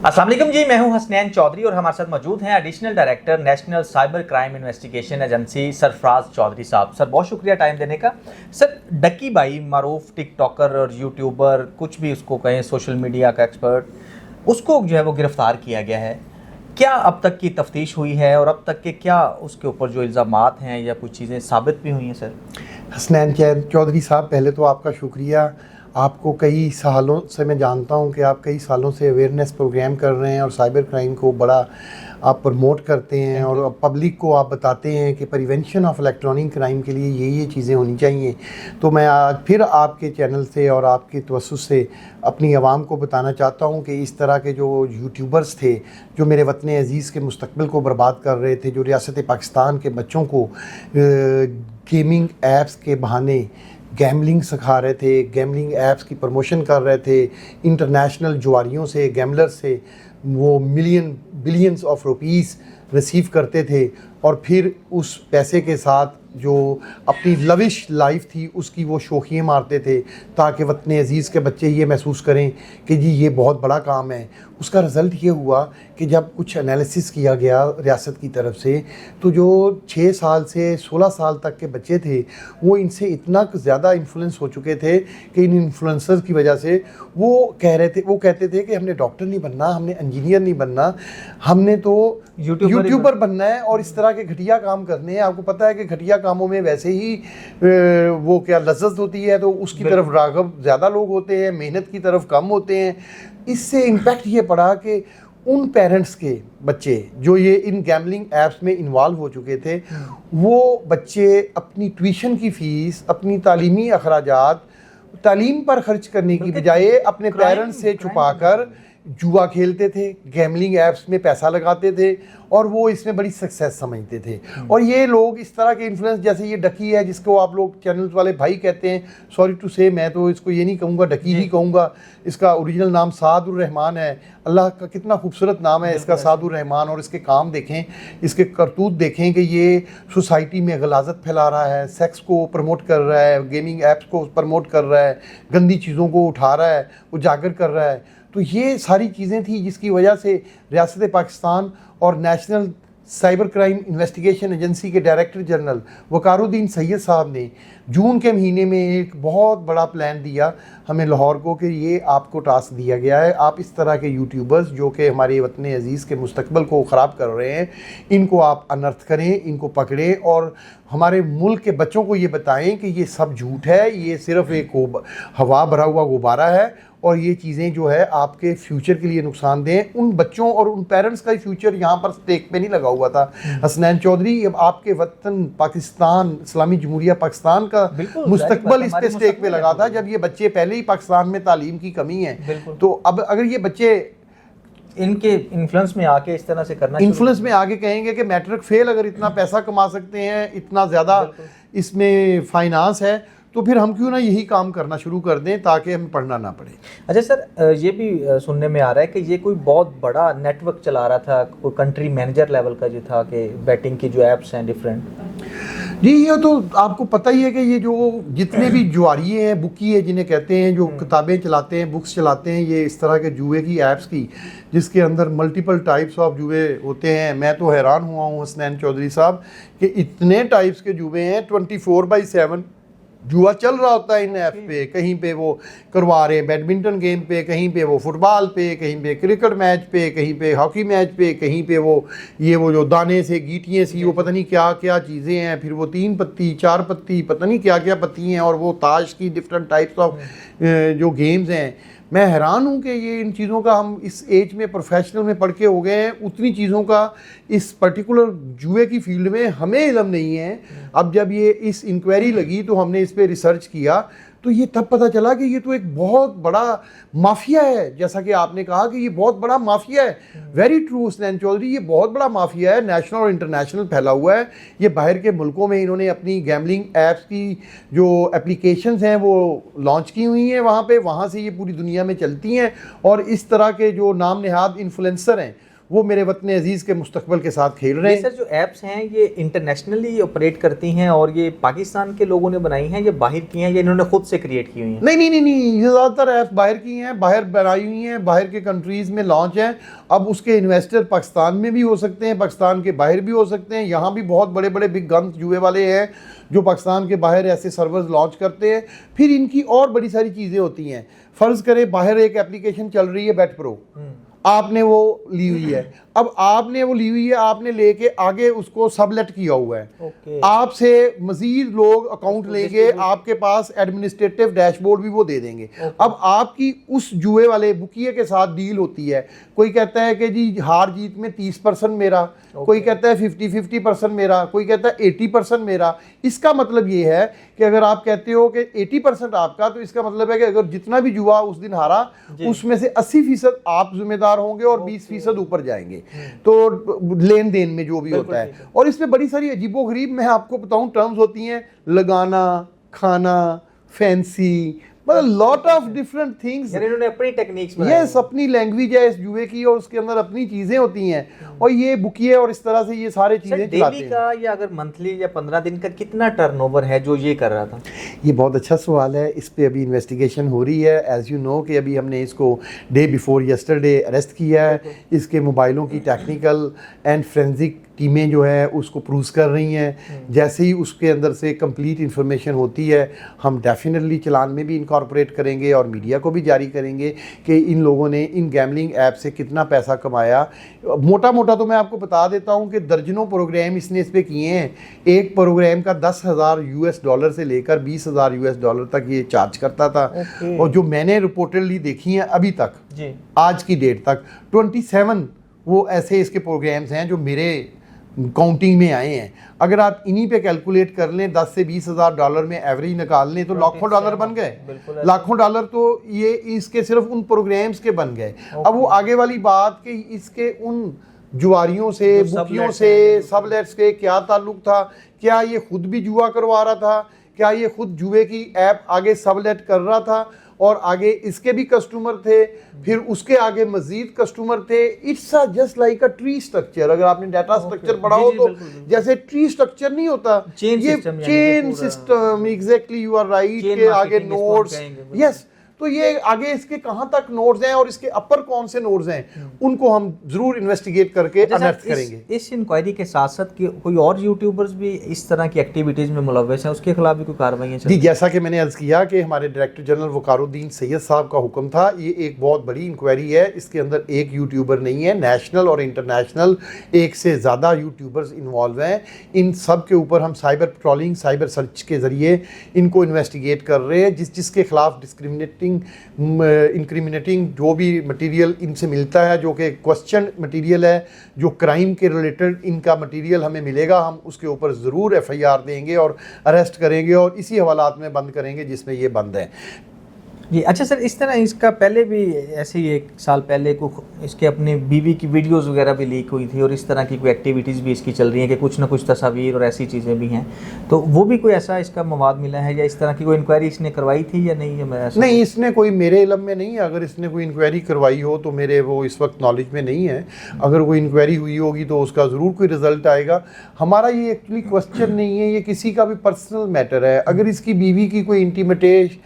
अस्सलाम वालेकुम जी, मैं हूं हसनैन चौधरी और हमारे साथ मौजूद हैं additional director national cyber crime investigation agency Sarfaraz Chaudhary साहब। सर बहुत शुक्रिया टाइम देने का। सर डक्की भाई मारूफ टिकटॉकर और यूट्यूबर, कुछ भी उसको कहें, सोशल मीडिया का एक्सपर्ट, उसको जो है वो गिरफ्तार किया गया है। क्या अब तक की तफ्तीश हुई है और अब तक के क्या उसके ऊपर जो इल्ज़ामात हैं या कुछ चीज़ें साबित भी हुई हैं? सर हसनैन चौधरी साहब, पहले तो आपका शुक्रिया। आपको कई सालों से मैं जानता हूं कि आप कई सालों से अवेयरनेस प्रोग्राम कर रहे हैं और साइबर क्राइम को बड़ा आप प्रमोट करते हैं और पब्लिक को आप बताते हैं कि प्रिवेंशन ऑफ इलेक्ट्रॉनिक क्राइम के लिए ये चीज़ें होनी चाहिए। तो मैं आज फिर आपके चैनल से और आपके तवस्सुस से अपनी आवाम को बताना चाहता हूं कि इस तरह के जो यूट्यूबर्स थे जो मेरे वतन अज़ीज़ के मुस्तकबिल को बर्बाद कर रहे थे, जो रियासत पाकिस्तान के बच्चों को गेमिंग ऐप्स के बहाने गैमलिंग सिखा रहे थे, गैमलिंग ऐप्स की प्रमोशन कर रहे थे, इंटरनेशनल जुआरियों से, गैमलर से वो बिलियंस ऑफ रुपीस रिसीव करते थे और फिर उस पैसे के साथ जो अपनी लविश लाइफ थी उसकी वो शौखियाँ मारते थे ताकि वतन अज़ीज़ के बच्चे ये महसूस करें कि जी ये बहुत बड़ा काम है। उसका रिज़ल्ट ये हुआ कि जब कुछ एनालिसिस किया गया रियासत की तरफ से, तो जो 6 साल से 16 साल तक के बच्चे थे वो इनसे इतना ज़्यादा इन्फ्लुएंस हो चुके थे कि इन इन्फ्लुएंसर्स की वजह से वो कहते थे कि हमने डॉक्टर नहीं बनना, हमने इंजीनियर नहीं बनना, हमने तो यूट्यूबर बनना है और इस तरह के घटिया काम करने हैं। आपको पता है कि घटिया कामों में वैसे ही वो क्या लज्जत होती है, तो उसकी तरफ राग़ब ज़्यादा लोग होते हैं, मेहनत की तरफ कम होते हैं। इससे इम्पैक्ट ये पड़ा कि उन पेरेंट्स के बच्चे जो ये इन गैमलिंग ऐप्स में इन्वॉल्व हो चुके थे, वो बच्चे अपनी ट्यूशन की फ़ीस, अपनी तालीमी अखराजात तालीम पर खर्च करने की बजाय अपने पेरेंट्स से छुपाकर जुआ खेलते थे, गैमलिंग ऐप्स में पैसा लगाते थे और वो इसमें बड़ी सक्सेस समझते थे। और ये लोग इस तरह के इन्फ्लुएंस, जैसे ये डकी है जिसको आप लोग चैनल्स वाले भाई कहते हैं, सॉरी टू से मैं तो इसको ये नहीं कहूँगा, डकी ही कहूँगा। इसका ओरिजिनल नाम सादुर रहमान है। अल्लाह का कितना खूबसूरत नाम है इसका, सादुर रहमान। और इसके काम देखें, इसके करतूत देखें कि ये सोसाइटी में गलाजत फैला रहा है, सेक्स को प्रमोट कर रहा है, गेमिंग ऐप्स को प्रमोट कर रहा है, गंदी चीज़ों को उठा रहा है, उजागर कर रहा है। तो ये सारी चीज़ें थी जिसकी वजह से रियासत पाकिस्तान और national cyber crime investigation agency के डायरेक्टर जनरल वकारुद्दीन सैयद साहब ने जून के महीने में एक बहुत बड़ा प्लान दिया हमें लाहौर को कि ये आपको टास्क दिया गया है, आप इस तरह के यूट्यूबर्स जो कि हमारे वतन अज़ीज़ के मुस्तकबिल को ख़राब कर रहे हैं, इनको आप अनर्थ करें, इनको पकड़ें और हमारे मुल्क के बच्चों को ये बताएं कि ये सब झूठ है, ये सिर्फ़ एक हवा भरा हुआ गुब्बारा है और ये चीज़ें जो है आपके फ्यूचर के लिए नुकसानदेह। उन बच्चों और उन पेरेंट्स का फ्यूचर यहाँ पर स्टेक पे नहीं लगा हुआ था। हसनैन चौधरी, अब आपके वतन पाकिस्तान, इस्लामी जमहूरिया पाकिस्तान का मुस्तकबल इस पे स्टेक पे लगा था जब ये बच्चे पहले ही पाकिस्तान में तालीम की कमी है। तो अब अगर ये बच्चे इनके इन्फ्लुएंस में आके इस तरह से करना, इन्फ्लुएंस में आगे कहेंगे कि मैट्रिक फेल अगर इतना पैसा कमा सकते हैं, इतना ज़्यादा इसमें फाइनेंस है, तो फिर हम क्यों ना यही काम करना शुरू कर दें ताकि हमें पढ़ना ना पड़े। अच्छा सर, ये भी सुनने में आ रहा है कि ये कोई बहुत बड़ा नेटवर्क चला रहा था, कोई कंट्री मैनेजर लेवल का जो था, कि बैटिंग की जो ऐप्स हैं डिफरेंट। जी, ये तो आपको पता ही है कि ये जो जितने भी जुआरिये हैं, बुकी है जिन्हें कहते हैं, जो किताबें चलाते हैं, बुक्स चलाते हैं, ये इस तरह के जुए की ऐप्स की, जिसके अंदर मल्टीपल टाइप्स ऑफ जुए होते हैं। मैं तो हैरान हुआ हूँ हसनैन चौधरी साहब कि इतने टाइप्स के जुए हैं, 24/7 जुआ चल रहा होता है इन ऐप पे। कहीं पे वो करवा रहे हैं बैडमिंटन गेम पे, कहीं पे वो फुटबॉल पे, कहीं पे क्रिकेट मैच पे, कहीं पे हॉकी मैच पे, कहीं पे वो जो दाने से गीटियाँ सी, वो पता नहीं क्या क्या चीज़ें हैं, फिर वो 3 पत्ती 4 पत्ती, पता नहीं क्या क्या पत्ती हैं, और वो ताश की डिफरेंट टाइप्स ऑफ जो गेम्स हैं। मैं हैरान हूँ कि ये इन चीज़ों का हम इस एज में प्रोफेशनल में पढ़ के हो गए हैं, उतनी चीज़ों का इस पर्टिकुलर जुए की फील्ड में हमें इल्म नहीं है। अब जब ये इस इंक्वायरी लगी तो हमने इस पर रिसर्च किया, तो ये तब पता चला कि ये तो एक बहुत बड़ा माफिया है। जैसा कि आपने कहा कि ये बहुत बड़ा माफिया है, वेरी ट्रू हसनैन चौधरी, ये बहुत बड़ा माफिया है, नेशनल और इंटरनेशनल फैला हुआ है। ये बाहर के मुल्कों में इन्होंने अपनी गैमलिंग ऐप्स की जो एप्लीकेशंस हैं वो लॉन्च की हुई हैं वहाँ पे, वहाँ से ये पूरी दुनिया में चलती हैं। और इस तरह के जो नाम नहाद इन्फ्लुएंसर हैं वो मेरे वतन अजीज़ के मुस्तकबिल के साथ खेल रहे ये हैं। सर जो ऐप्स हैं ये इंटरनेशनली ऑपरेट करती हैं और ये पाकिस्तान के लोगों ने बनाई हैं, ये बाहर की हैं, ये इन्होंने खुद से क्रिएट की हुई हैं? नहीं नहीं नहीं नहीं, ये ज़्यादातर ऐप्स बाहर की हैं, बाहर बनाई हुई हैं, बाहर के कंट्रीज़ में लॉन्च हैं। अब उसके इन्वेस्टर पाकिस्तान में भी हो सकते हैं, पाकिस्तान के बाहर भी हो सकते हैं। यहाँ भी बहुत बड़े बड़े बिग गन्स जुए वाले हैं जो पाकिस्तान के बाहर ऐसे सर्वर्स लॉन्च करते हैं। फिर इनकी और बड़ी सारी चीज़ें होती हैं। फ़र्ज़ करें बाहर एक एप्लीकेशन चल रही है बेट प्रो, आपने वो ली हुई है। अब आपने वो ली हुई है, आपने लेके आगे उसको सबलेट किया हुआ है। ओके। आपसे मजीद लोग अकाउंट लेंगे, आपके पास एडमिनिस्ट्रेटिव डैशबोर्ड भी वो दे देंगे। अब आपकी उस जुए वाले बुकिए के साथ डील होती है। कोई कहता है कि जी हार जीत में 30% मेरा, कोई कहता है 50-50% मेरा, कोई कहता है 80% मेरा। इसका मतलब ये है कि अगर आप कहते हो कि 80% आपका, तो इसका मतलब है कि अगर जितना भी जुआ उस दिन हारा उसमें से 80% आप जिम्मेदार होंगे और 20% ऊपर जाएंगे। तो लेन देन में जो भी होता है। और इसमें बड़ी सारी अजीबो गरीब, मैं आपको बताऊं, टर्म्स होती हैं। लगाना, खाना, फैंसी, मतलब लॉट ऑफ डिफरेंट थिंग्स। यानी इन्होंने अपनी टेक्निक्स बनाई यस, अपनी लैंग्वेज है इस जुए की और उसके अंदर अपनी चीज़ें होती हैं और ये बुकिए और इस तरह से ये सारे सर चीज़ें चलाते डेली हैं। का या अगर मंथली या 15 दिन का कितना टर्नओवर है जो ये कर रहा था? ये बहुत अच्छा सवाल है। इस पे अभी इन्वेस्टिगेशन हो रही है। एज़ यू नो कि अभी हमने इसको डे बिफोर यस्टरडे अरेस्ट किया है। इसके मोबाइलों की टेक्निकल एंड फोरेंसिक टीमें जो है उसको प्रूव कर रही हैं। जैसे ही उसके अंदर से कंप्लीट इन्फॉर्मेशन होती है हम डेफिनेटली चलान में भी इनकॉर्पोरेट करेंगे और मीडिया को भी जारी करेंगे कि इन लोगों ने इन गैमलिंग ऐप से कितना पैसा कमाया। मोटा मोटा तो मैं आपको बता देता हूं कि दर्जनों प्रोग्राम इसने इस पे किए हैं। एक प्रोग्राम का $10,000 से लेकर $20,000 तक ये चार्ज करता था। और जो मैंने रिपोर्टेडली देखी हैं अभी तक जी। आज की डेट तक 27 वो ऐसे इसके प्रोग्राम्स हैं जो मेरे काउंटिंग में आए हैं। अगर आप इन्हीं पे कैलकुलेट कर लें, 10 से 20 हज़ार डॉलर में एवरेज निकाल लें तो लाखों डॉलर बन गए। लाखों डॉलर तो ये इसके सिर्फ उन प्रोग्राम्स के बन गए। अब वो आगे वाली बात कि इसके उन जुआरियों से, बुकियों से, सबलेट्स के क्या ताल्लुक था, क्या ये खुद भी जुआ करवा रहा था, क्या ये खुद जुए की ऐप आगे सबलेट कर रहा था और आगे इसके भी कस्टमर थे, फिर उसके आगे मजीद कस्टमर थे। It's just like a tree structure. अगर आपने डाटा स्ट्रक्चर पढ़ा हो तो जैसे ट्री स्ट्रक्चर नहीं होता, ये chain system, exactly you are right, के आगे नोड्स, यस। तो ये आगे इसके कहाँ तक नोड्स हैं और इसके अपर कौन से नोड्स हैं उनको हम जरूर इन्वेस्टिगेट करके अनर्थ करेंगे। इस इंक्वायरी के साथ साथ कि कोई और यूट्यूबर्स भी इस तरह की एक्टिविटीज में मुलव्वस हैं, उसके खिलाफ भी कोई कार्रवाई है? जी, जैसा कि मैंने अर्ज किया कि हमारे डायरेक्टर जनरल वकारुद्दीन सैयद साहब का हुक्म था। ये एक बहुत बड़ी इंक्वायरी है। इसके अंदर एक यूट्यूबर नहीं है, नेशनल और इंटरनेशनल 1 से ज़्यादा यूट्यूबर्स इन्वॉल्व हैं। इन सब के ऊपर हम साइबर पेट्रोलिंग, साइबर सर्च के ज़रिए इनको इन्वेस्टिगेट कर रहे हैं। जिसके खिलाफ इंक्रिमिनेटिंग जो भी मटेरियल इनसे मिलता है, जो कि क्वेश्चन मटेरियल है, जो क्राइम के रिलेटेड इनका मटेरियल हमें मिलेगा, हम उसके ऊपर ज़रूर FIR देंगे और अरेस्ट करेंगे और इसी हवालात में बंद करेंगे जिसमें ये बंद है। जी। अच्छा सर, इस तरह इसका पहले भी ऐसे ही 1 साल पहले को इसके अपनी बीवी की वीडियोस वगैरह भी लीक हुई थी और इस तरह की कोई एक्टिविटीज़ भी इसकी चल रही हैं कि कुछ ना कुछ तस्वीर और ऐसी चीज़ें भी हैं, तो वो भी कोई ऐसा इसका मवाद मिला है या इस तरह की कोई इंक्वायरी इसने करवाई थी या नहीं? नहीं, इसने कोई, मेरे इल्म में नहीं है। अगर इसने कोई इंक्वायरी करवाई हो तो मेरे वो इस वक्त नॉलेज में नहीं है। अगर कोई इंक्वायरी हुई होगी तो उसका ज़रूर कोई रिजल्ट आएगा। हमारा ये एक्चुअली क्वेश्चन नहीं है, ये किसी का भी पर्सनल मैटर है। अगर इसकी बीवी की कोई इंटीमेटेड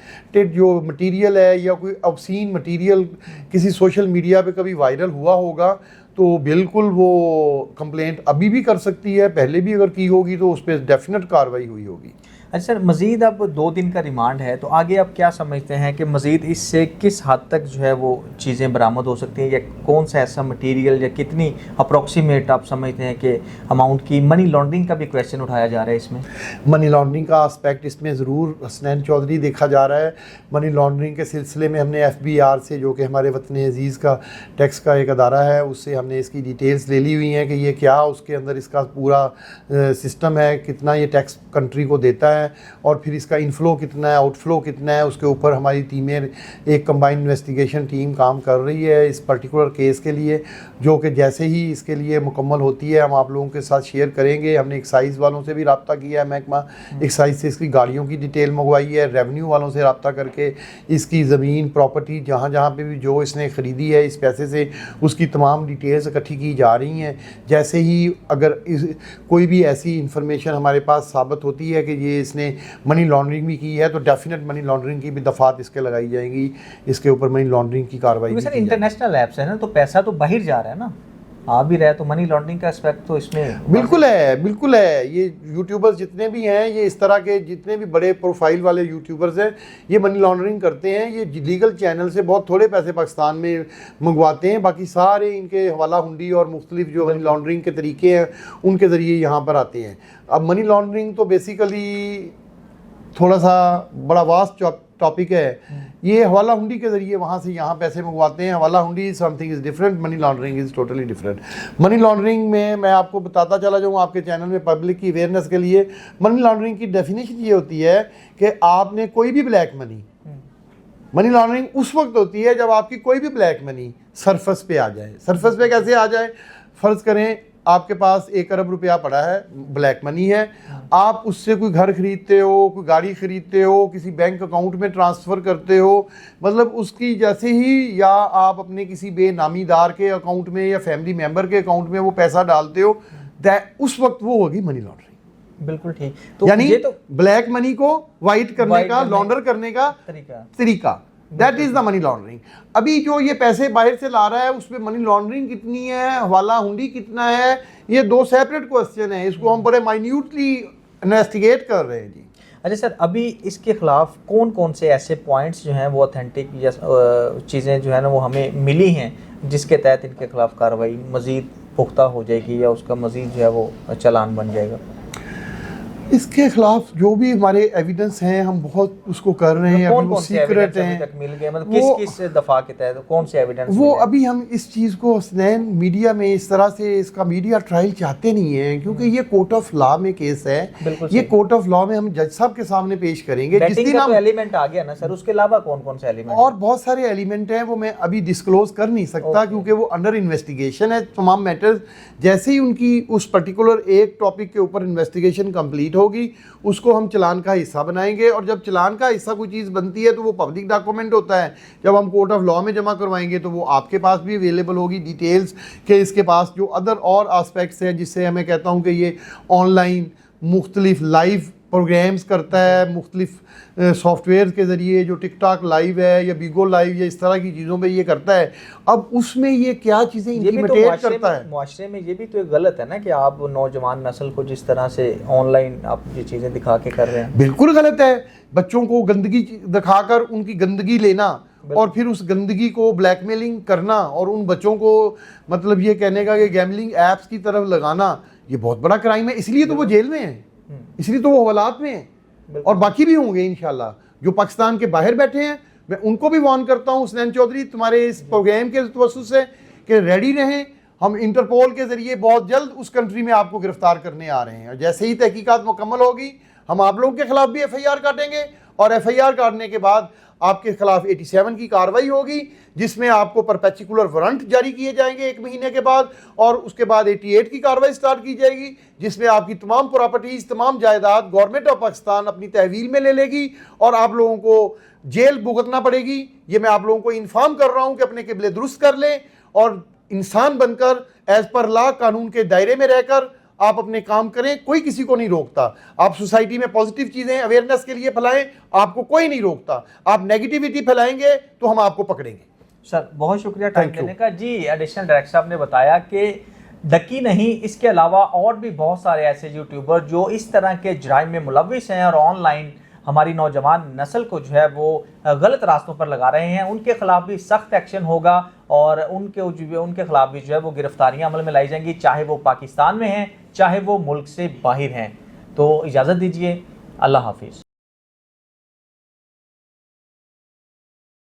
जो मटीरियल है या कोई ऑब्सीन मटीरियल किसी सोशल मीडिया पे कभी वायरल हुआ होगा तो बिल्कुल वो कंप्लेंट अभी भी कर सकती है, पहले भी अगर की होगी तो उस पर डेफिनेट कार्रवाई हुई होगी। अच्छा सर, मज़ीद अब 2 दिन का रिमांड है, तो आगे आप क्या समझते हैं कि मज़ीद इससे किस हद तक जो है वो चीज़ें बरामद हो सकती हैं या कौन सा ऐसा मटेरियल या कितनी अप्रॉक्सीमेट आप समझते हैं कि अमाउंट की? मनी लॉन्ड्रिंग का भी क्वेश्चन उठाया जा रहा है इसमें। मनी लॉन्ड्रिंग का आस्पेक्ट इसमें ज़रूर हसनैन चौधरी देखा जा रहा है। मनी लॉन्ड्रिंग के सिलसिले में हमने FBR से, जो कि हमारे वतन अजीज़ का टैक्स का एक अदारा है, उससे हमने इसकी डिटेल्स ले ली हुई हैं कि ये क्या उसके अंदर इसका पूरा सिस्टम है, कितना ये टैक्स कंट्री को देता है है और फिर इसका इनफ्लो कितना है, आउटफ्लो कितना है, उसके ऊपर हमारी टीमें, एक कंबाइंड इन्वेस्टिगेशन टीम काम कर रही है इस पर्टिकुलर केस के लिए, जो कि जैसे ही इसके लिए मुकम्मल होती है हम आप लोगों के साथ शेयर करेंगे। हमने एक्साइज़ वालों से भी रब्ता किया है, महकमा एक्साइज़ से इसकी गाड़ियों की डिटेल मंगवाई है, रेवेन्यू वालों से रब्ता करके इसकी ज़मीन प्रॉपर्टी जहाँ जहाँ पे भी जो इसने ख़रीदी है इस पैसे से उसकी तमाम डिटेल्स इकट्ठी की जा रही हैं। जैसे ही अगर कोई भी ऐसी इंफॉर्मेशन हमारे पास साबित होती है कि ये इसने मनी लॉन्ड्रिंग भी की है तो डेफिनेट मनी लॉन्ड्रिंग की भी दफ़ात इसके लगाई जाएंगी, इसके ऊपर मनी लॉन्ड्रिंग की कार्रवाई भी सर की जाएगी। इंटरनेशनल ऐप्स है ना, तो पैसा तो बाहर जा रहा है ना, आ भी रहा है, तो मनी लॉन्ड्रिंग का एस्पेक्ट तो इसमें बिल्कुल है, बिल्कुल है। ये यूट्यूबर्स जितने भी हैं, ये इस तरह के जितने भी बड़े प्रोफाइल वाले यूट्यूबर्स हैं, ये मनी लॉन्ड्रिंग करते हैं। ये लीगल चैनल से बहुत थोड़े पैसे पाकिस्तान में मंगवाते हैं, बाकी सारे इनके हवाला हुंडी और मुख्तलिफ जो मनी लॉन्ड्रिंग के तरीके हैं उनके ज़रिए यहाँ पर आते हैं। अब मनी लॉन्ड्रिंग तो बेसिकली थोड़ा सा बड़ा वास्ट टॉपिक है। ये हवाला हुंडी के ज़रिए वहाँ से यहाँ पैसे मंगवाते हैं। हवाला हुंडी something is different, money laundering is totally different. Money laundering में मैं आपको बताता चला जाऊँ आपके चैनल में पब्लिक की अवेयरनेस के लिए, मनी लॉन्ड्रिंग की डेफिनेशन ये होती है कि आपने कोई भी ब्लैक मनी लॉन्ड्रिंग उस वक्त होती है जब आपकी कोई भी ब्लैक मनी सरफेस पे आ जाए। सरफेस पे कैसे आ जाए? फ़र्ज़ करें आपके पास 1 अरब रुपया पड़ा है, ब्लैक मनी है, आप उससे कोई घर खरीदते हो, कोई गाड़ी खरीदते हो, किसी बैंक अकाउंट में ट्रांसफ़र करते हो, मतलब उसकी जैसे ही या आप अपने किसी बेनामीदार के अकाउंट में या फैमिली मेम्बर के अकाउंट में वो पैसा डालते हो, उस वक्त वो होगी मनी लॉन्ड्रिंग। बिल्कुल ठीक। तो यानी ये तो ब्लैक मनी को वाइट करने का, लॉन्डर करने का तरीका, that is the money laundering. अभी जो ये पैसे बाहर से ला रहा है उसमें मनी लॉन्ड्रिंग कितनी है, हवाला हुंडी कितना है, ये 2 सेपरेट क्वेश्चन है। इसको हम बड़े माइन्यूटली इन्वेस्टिगेट कर रहे हैं जी। अच्छा सर, अभी इसके खिलाफ कौन कौन से ऐसे पॉइंट्स जो हैं वो ऑथेंटिक या चीज़ें जो है ना वो हमें मिली हैं जिसके तहत इनके खिलाफ कार्रवाई मज़ीद पुख्ता हो जाएगी या उसका मज़ीद जो है वो चालान बन जाएगा? इसके खिलाफ जो भी हमारे एविडेंस हैं हम बहुत उसको कर रहे हैं। कौन अभी वो कौन से सीक्रेट एविडेंस हैं, अभी तक मिल गए, मतलब किस दफा के तहत कौन से एविडेंस वो मिले? अभी हम इस चीज़ को स्नैन मीडिया में इस तरह से इसका मीडिया ट्रायल चाहते नहीं है क्योंकि ये कोर्ट ऑफ लॉ में केस है। ये कोर्ट ऑफ लॉ में हम जज साहब के सामने पेश करेंगे। जिस दिन हम एलिमेंट आ गया ना सर, उसके अलावा कौन कौन से एलिमेंट और बहुत सारे एलिमेंट हैं वो मैं अभी डिस्क्लोज कर नहीं सकता क्योंकि वो अंडर इन्वेस्टिगेशन है तमाम मैटर्स। जैसे ही उनकी उस पर्टिकुलर एक टॉपिक के ऊपर इन्वेस्टिगेशन कंप्लीट होगी उसको हम चलान का हिस्सा बनाएंगे और जब चलान का हिस्सा कोई चीज़ बनती है तो वो पब्लिक डॉक्यूमेंट होता है। जब हम कोर्ट ऑफ लॉ में जमा करवाएंगे तो वो आपके पास भी अवेलेबल होगी डिटेल्स के इसके पास जो अदर और आस्पेक्ट्स हैं, जिससे मैं कहता हूँ कि ये ऑनलाइन मुख्तलिफ लाइव प्रोग्राम्स करता है, मुख्तलिफ सॉफ्टवेयर के ज़रिए जो टिकटॉक लाइव है या बिगो लाइव या इस तरह की चीज़ों पे ये करता है। अब उसमें ये क्या चीज़ें इंटीमेटेट करता है। मुआशरे में ये भी तो एक गलत है ना कि आप नौजवान नस्ल को जिस तरह से ऑनलाइन आप ये चीज़ें दिखा के कर रहे हैं, बिल्कुल गलत है। बच्चों को गंदगी दिखाकर उनकी गंदगी लेना और फिर उस गंदगी को ब्लैकमेलिंग करना और उन बच्चों को मतलब ये कहने का कि गैमलिंग ऐप्स की तरफ लगाना, ये बहुत बड़ा क्राइम है। इसलिए तो वो जेल में है, इसलिए तो वो हवालात में है और बाकी भी होंगे इंशाल्लाह। जो पाकिस्तान के बाहर बैठे हैं मैं उनको भी वार्न करता हूँ, हुसनैन चौधरी तुम्हारे इस प्रोग्राम के तवज्जुह से कि रेडी रहें। हम इंटरपोल के ज़रिए बहुत जल्द उस कंट्री में आपको गिरफ्तार करने आ रहे हैं और जैसे ही तहकीकात मुकम्मल होगी हम आप लोगों के खिलाफ भी FIR काटेंगे और FIR काटने के बाद आपके खिलाफ 87 की कार्रवाई होगी जिसमें आपको परपेचुकुलर वारंट जारी किए जाएंगे 1 महीने के बाद और उसके बाद 88 की कार्रवाई स्टार्ट की जाएगी जिसमें आपकी तमाम प्रॉपर्टीज़, तमाम जायदाद गवर्नमेंट ऑफ पाकिस्तान अपनी तहवील में ले लेगी और आप लोगों को जेल भुगतना पड़ेगी। ये मैं आप लोगों को इन्फॉर्म कर रहा हूँ कि अपने किबले दुरुस्त कर लें और इंसान बनकर एज पर लॉ कानून के दायरे में रहकर आप अपने काम करें। कोई किसी को नहीं रोकता। आप सोसाइटी में पॉजिटिव चीज़ें अवेयरनेस के लिए फैलाएं, आपको कोई नहीं रोकता। आप नेगेटिविटी फैलाएंगे तो हम आपको पकड़ेंगे। सर बहुत शुक्रिया टाइम देने का जी। एडिशनल डायरेक्टर साहब ने बताया कि डकी नहीं, इसके अलावा और भी बहुत सारे ऐसे यूट्यूबर जो इस तरह के जराइम में मुलविस हैं और ऑनलाइन हमारी नौजवान नस्ल को जो है वो गलत रास्तों पर लगा रहे हैं, उनके खिलाफ भी सख्त एक्शन होगा और उनके खिलाफ भी जो है वो गिरफ्तारियां अमल में लाई जाएंगी, चाहे वो पाकिस्तान में हैं चाहे वो मुल्क से बाहर हैं। तो इजाज़त दीजिए, अल्लाह हाफिज़।